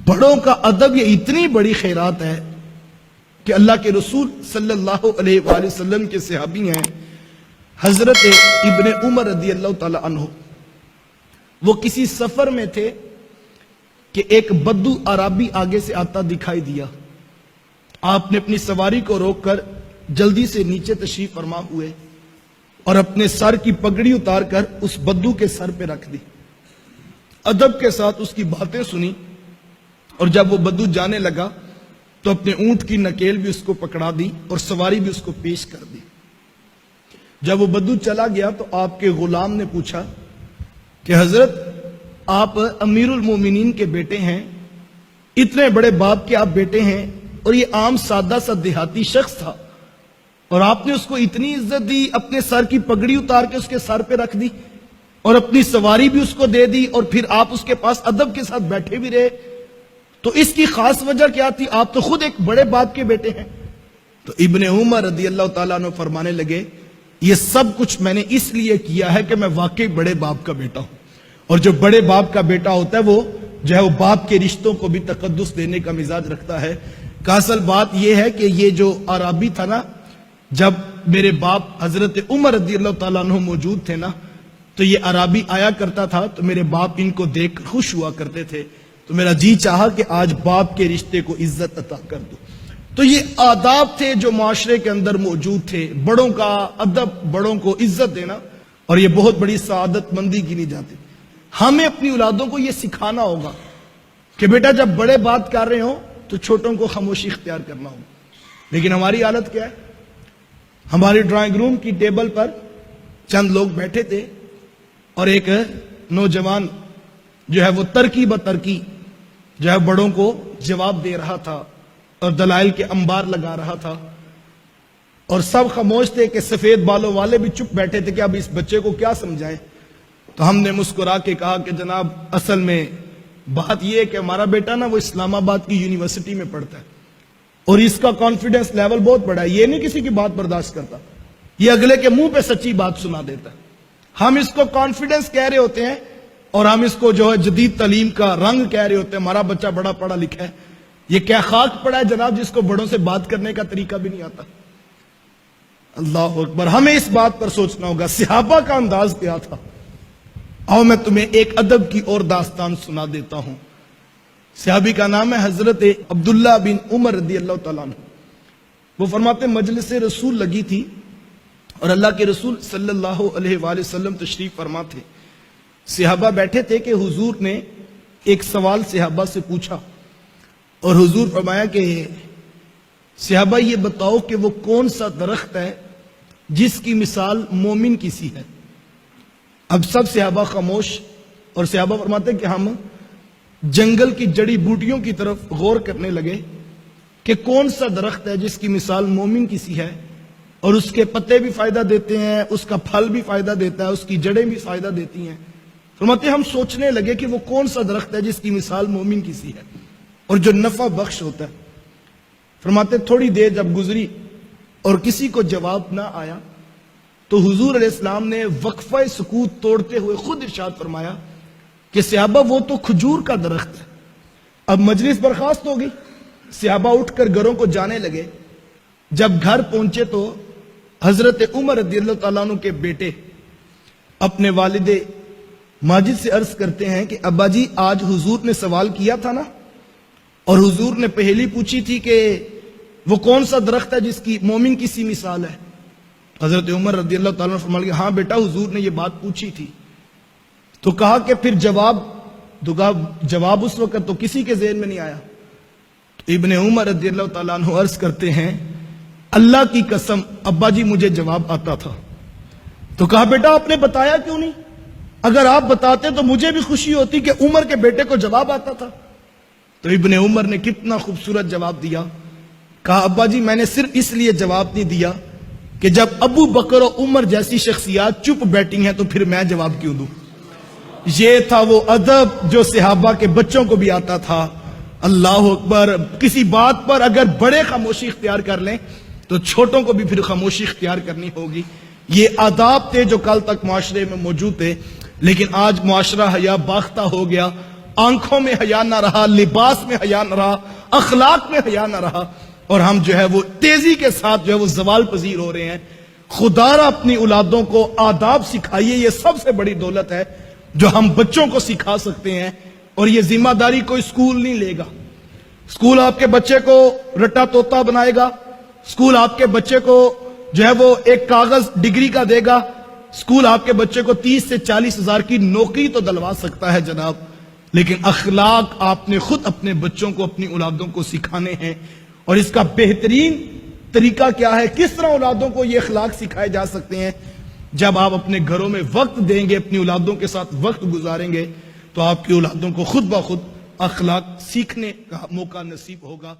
بڑوں کا ادب یہ اتنی بڑی خیرات ہے کہ اللہ کے رسول صلی اللہ علیہ وآلہ وسلم کے صحابی ہیں حضرت ابن عمر رضی اللہ تعالی عنہ. وہ کسی سفر میں تھے کہ ایک بدو عربی آگے سے آتا دکھائی دیا. آپ نے اپنی سواری کو روک کر جلدی سے نیچے تشریف فرما ہوئے اور اپنے سر کی پگڑی اتار کر اس بدو کے سر پہ رکھ دی. ادب کے ساتھ اس کی باتیں سنی اور جب وہ بدو جانے لگا تو اپنے اونٹ کی نکیل بھی اس کو پکڑا دی اور سواری بھی اس کو پیش کر دی. جب وہ بدو چلا گیا تو آپ کے غلام نے پوچھا کہ حضرت آپ امیر المومنین کے بیٹے ہیں, اتنے بڑے باپ کے آپ بیٹے ہیں, اور یہ عام سادہ سا دیہاتی شخص تھا اور آپ نے اس کو اتنی عزت دی, اپنے سر کی پگڑی اتار کے اس کے سر پہ رکھ دی اور اپنی سواری بھی اس کو دے دی اور پھر آپ اس کے پاس ادب کے ساتھ بیٹھے بھی رہے, تو اس کی خاص وجہ کیا تھی؟ آپ تو خود ایک بڑے باپ کے بیٹے ہیں. تو ابن عمر رضی اللہ تعالیٰ عنہ فرمانے لگے یہ سب کچھ میں نے اس لیے کیا ہے کہ میں واقعی بڑے باپ کا بیٹا ہوں, اور جو بڑے باپ کا بیٹا ہوتا ہے وہ جو ہے وہ باپ کے رشتوں کو بھی تقدس دینے کا مزاج رکھتا ہے. کہ اصل بات یہ ہے کہ یہ جو عربی تھا نا, جب میرے باپ حضرت عمر رضی اللہ تعالیٰ عنہ موجود تھے نا, تو یہ عربی آیا کرتا تھا تو میرے باپ ان کو دیکھ کر خوش ہوا کرتے تھے, تو میرا جی چاہا کہ آج باپ کے رشتے کو عزت عطا کر دو. تو یہ آداب تھے جو معاشرے کے اندر موجود تھے, بڑوں کا ادب, بڑوں کو عزت دینا, اور یہ بہت بڑی سعادت مندی گنی جاتی. ہمیں اپنی اولادوں کو یہ سکھانا ہوگا کہ بیٹا جب بڑے بات کر رہے ہوں تو چھوٹوں کو خاموشی اختیار کرنا ہوگا. لیکن ہماری حالت کیا ہے؟ ہماری ڈرائنگ روم کی ٹیبل پر چند لوگ بیٹھے تھے اور ایک نوجوان جو ہے وہ ترکی بترکی جو ہے بڑوں کو جواب دے رہا تھا اور دلائل کے انبار لگا رہا تھا, اور سب خاموش تھے کہ سفید بالوں والے بھی چپ بیٹھے تھے کہ اب اس بچے کو کیا سمجھائیں. تو ہم نے مسکرا کے کہا کہ جناب اصل میں بات یہ ہے کہ ہمارا بیٹا نا وہ اسلام آباد کی یونیورسٹی میں پڑھتا ہے اور اس کا کانفیڈنس لیول بہت بڑا ہے, یہ نہیں کسی کی بات برداشت کرتا, یہ اگلے کے منہ پہ سچی بات سنا دیتا ہے. ہم اس کو کانفیڈنس کہہ رہے ہوتے ہیں اور ہم اس کو جو ہے جدید تعلیم کا رنگ کہہ رہے ہوتے ہیں, ہمارا بچہ بڑا پڑھا لکھا ہے. یہ کیا خاک پڑا ہے جناب جس کو بڑوں سے بات کرنے کا طریقہ بھی نہیں آتا. اللہ اکبر, ہمیں اس بات پر سوچنا ہوگا صحابہ کا انداز کیا تھا. آؤ میں تمہیں ایک ادب کی اور داستان سنا دیتا ہوں. صحابی کا نام ہے حضرت عبداللہ بن عمر رضی اللہ تعالیٰ عنہ. وہ فرماتے مجلس رسول لگی تھی اور اللہ کے رسول صلی اللہ علیہ وآلہ وسلم تشریف فرما تھے. صحابہ بیٹھے تھے کہ حضور نے ایک سوال صحابہ سے پوچھا اور حضور فرمایا کہ صحابہ یہ بتاؤ کہ وہ کون سا درخت ہے جس کی مثال مومن کی سی ہے. اب سب صحابہ خاموش, اور صحابہ فرماتے کہ ہم جنگل کی جڑی بوٹیوں کی طرف غور کرنے لگے کہ کون سا درخت ہے جس کی مثال مومن کی سی ہے, اور اس کے پتے بھی فائدہ دیتے ہیں, اس کا پھل بھی فائدہ دیتا ہے, اس کی جڑیں بھی فائدہ دیتی ہیں. فرماتے ہم سوچنے لگے کہ وہ کون سا درخت ہے جس کی مثال مومن کی سی ہے اور جو نفع بخش ہوتا ہے. فرماتے تھوڑی دیر جب گزری اور کسی کو جواب نہ آیا تو حضور علیہ السلام نے وقفہ سکوت توڑتے ہوئے خود ارشاد فرمایا کہ صحابہ وہ تو کھجور کا درخت ہے. اب مجلس برخاست ہو گئی, صحابہ اٹھ کر گھروں کو جانے لگے. جب گھر پہنچے تو حضرت عمر رضی اللہ تعالیٰ عنہ کے بیٹے اپنے والد ماجد سے عرض کرتے ہیں کہ ابا جی آج حضور نے سوال کیا تھا نا, اور حضور نے پہلی پوچھی تھی کہ وہ کون سا درخت ہے جس کی مومن کی سی مثال ہے. حضرت عمر رضی اللہ تعالیٰ عنہ فرمایا ہاں بیٹا حضور نے یہ بات پوچھی تھی. تو کہا کہ پھر جواب اس وقت تو کسی کے ذہن میں نہیں آیا. تو ابن عمر رضی اللہ تعالیٰ عنہ عرض کرتے ہیں اللہ کی قسم ابا جی مجھے جواب آتا تھا. تو کہا بیٹا آپ نے بتایا کیوں نہیں؟ اگر آپ بتاتے تو مجھے بھی خوشی ہوتی کہ عمر کے بیٹے کو جواب آتا تھا. تو ابن عمر نے کتنا خوبصورت جواب دیا. کہا ابا جی میں نے صرف اس لیے جواب نہیں دیا کہ جب ابو بکر و عمر جیسی شخصیات چپ بیٹھی ہیں تو پھر میں جواب کیوں دوں. یہ تھا وہ ادب جو صحابہ کے بچوں کو بھی آتا تھا. اللہ اکبر, کسی بات پر اگر بڑے خاموشی اختیار کر لیں تو چھوٹوں کو بھی پھر خاموشی اختیار کرنی ہوگی. یہ آداب تھے جو کل تک معاشرے میں موجود تھے, لیکن آج معاشرہ حیا باختہ ہو گیا آنکھوں میں حیا نہ رہا، لباس میں حیا نہ رہا، اخلاق میں حیا نہ رہا، اور ہم جو ہے وہ تیزی کے ساتھ جو ہے وہ زوال پذیر ہو رہے ہیں۔ خدا را اپنی اولادوں کو آداب سکھائیے، یہ سب سے بڑی دولت ہے جو ہم بچوں کو سکھا سکتے ہیں، اور یہ ذمہ داری کوئی اسکول نہیں لے گا۔ اسکول آپ کے بچے کو رٹا توتا بنائے گا، اسکول آپ کے بچے کو جو ہے وہ ایک کاغذ ڈگری کا دے گا، اسکول آپ کے بچے کو 30 سے 40 ہزار کی نوکری تو دلوا سکتا ہے جناب، لیکن اخلاق آپ نے خود اپنے بچوں کو، اپنی اولادوں کو سکھانے ہیں۔ اور اس کا بہترین طریقہ کیا ہے، کس طرح اولادوں کو یہ اخلاق سکھائے جا سکتے ہیں؟ جب آپ اپنے گھروں میں وقت دیں گے، اپنی اولادوں کے ساتھ وقت گزاریں گے، تو آپ کی اولادوں کو خود بخود اخلاق سیکھنے کا موقع نصیب ہوگا۔